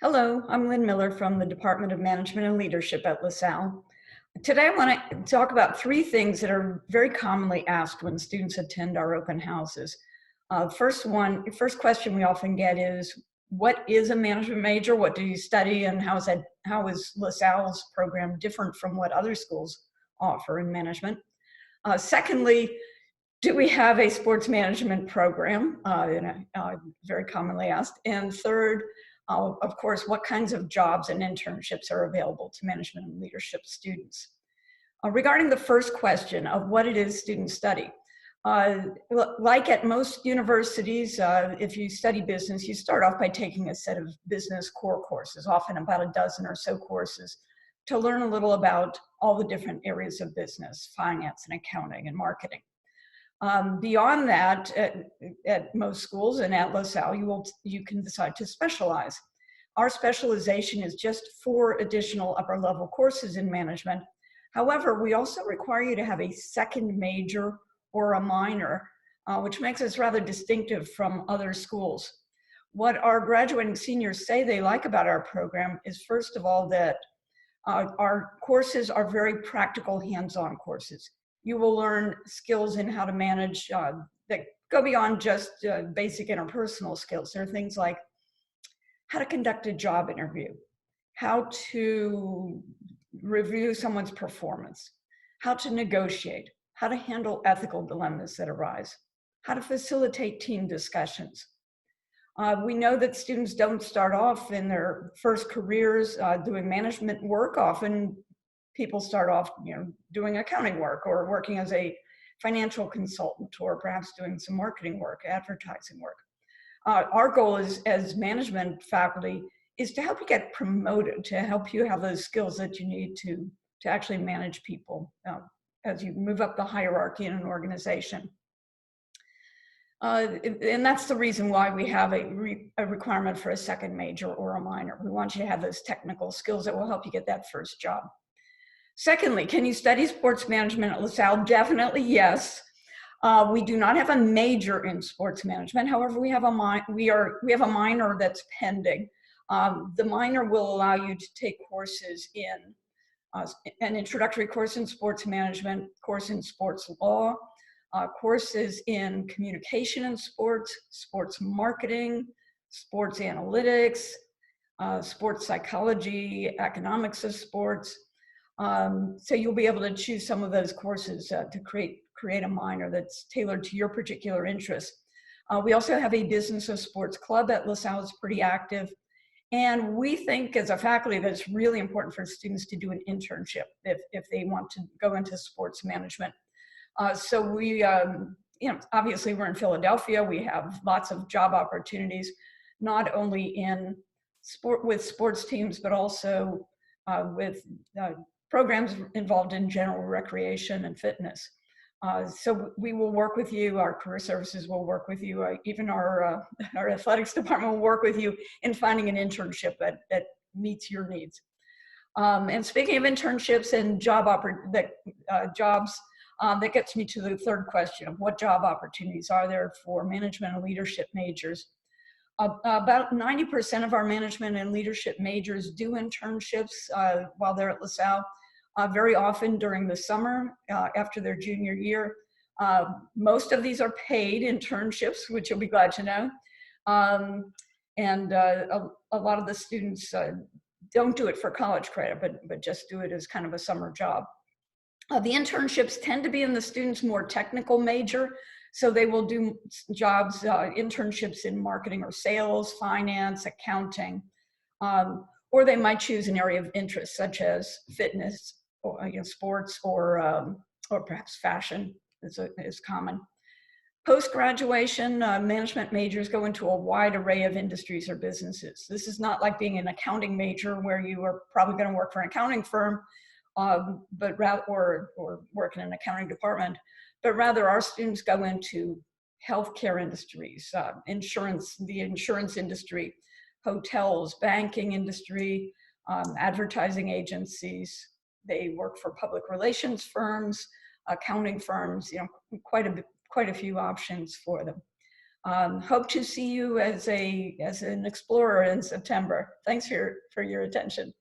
Hello, I'm Lynn Miller from the Department of Management and Leadership at LaSalle. Today, I want to talk about three things that are very commonly asked when students attend our open houses. First question we often get is, what is a management major? What do you study? And how is LaSalle's program different from what other schools offer in management? Secondly, do we have a sports management program? Very commonly asked. And third, of course, what kinds of jobs and internships are available to management and leadership students? Regarding the first question of what it is students study, like at most universities, if you study business, you start off by taking a set of business core courses, often about a dozen or so courses, to learn a little about all the different areas of business, finance and accounting and marketing. Beyond that, at most schools and at LaSalle, you can decide to specialize. Our specialization is just 4 additional upper level courses in management. However, we also require you to have a second major or a minor, which makes us rather distinctive from other schools. What our graduating seniors say they like about our program is, first of all, that our courses are very practical, hands-on courses. You will learn skills in how to manage that go beyond just basic interpersonal skills. There are things like how to conduct a job interview, how to review someone's performance, how to negotiate, how to handle ethical dilemmas that arise, how to facilitate team discussions. We know that students don't start off in their first careers doing management work. Often people start off, doing accounting work or working as a financial consultant, or perhaps doing some marketing work, advertising work. Our goal as management faculty is to help you get promoted, to help you have those skills that you need to actually manage people as you move up the hierarchy in an organization. And that's the reason why we have a requirement for a second major or a minor. We want you to have those technical skills that will help you get that first job. Secondly, can you study sports management at LaSalle? Definitely yes. We do not have a major in sports management. However, we have a minor that's pending. The minor will allow you to take courses in an introductory course in sports management, course in sports law, courses in communication in sports, sports marketing, sports analytics, sports psychology, economics of sports. So you'll be able to choose some of those courses to create a minor that's tailored to your particular interest. We also have a Business of Sports club at LaSalle. It's pretty active. And we think as a faculty that it's really important for students to do an internship if they want to go into sports management. So we, obviously we're in Philadelphia. We have lots of job opportunities, not only in with sports teams, but also with programs involved in general recreation and fitness. So we will work with you, our career services will work with you, even our athletics department will work with you in finding an internship that meets your needs. And speaking of internships and jobs, that gets me to the third question of what job opportunities are there for management and leadership majors. About 90% of our management and leadership majors do internships while they're at LaSalle. Very often during the summer after their junior year. Most of these are paid internships, which you'll be glad to know. A lot of the students don't do it for college credit, but just do it as kind of a summer job. The internships tend to be in the students' more technical major, so they will do jobs, internships in marketing or sales, finance, accounting, or they might choose an area of interest such as fitness, or sports, or perhaps fashion is common. Post-graduation, management majors go into a wide array of industries or businesses. This is not like being an accounting major where you are probably going to work for an accounting firm, or work in an accounting department, but rather our students go into healthcare industries, the insurance industry, hotels, banking industry, advertising agencies. They work for public relations firms, accounting firms, quite a few options for them. Hope to see you as an explorer in September. Thanks for your attention.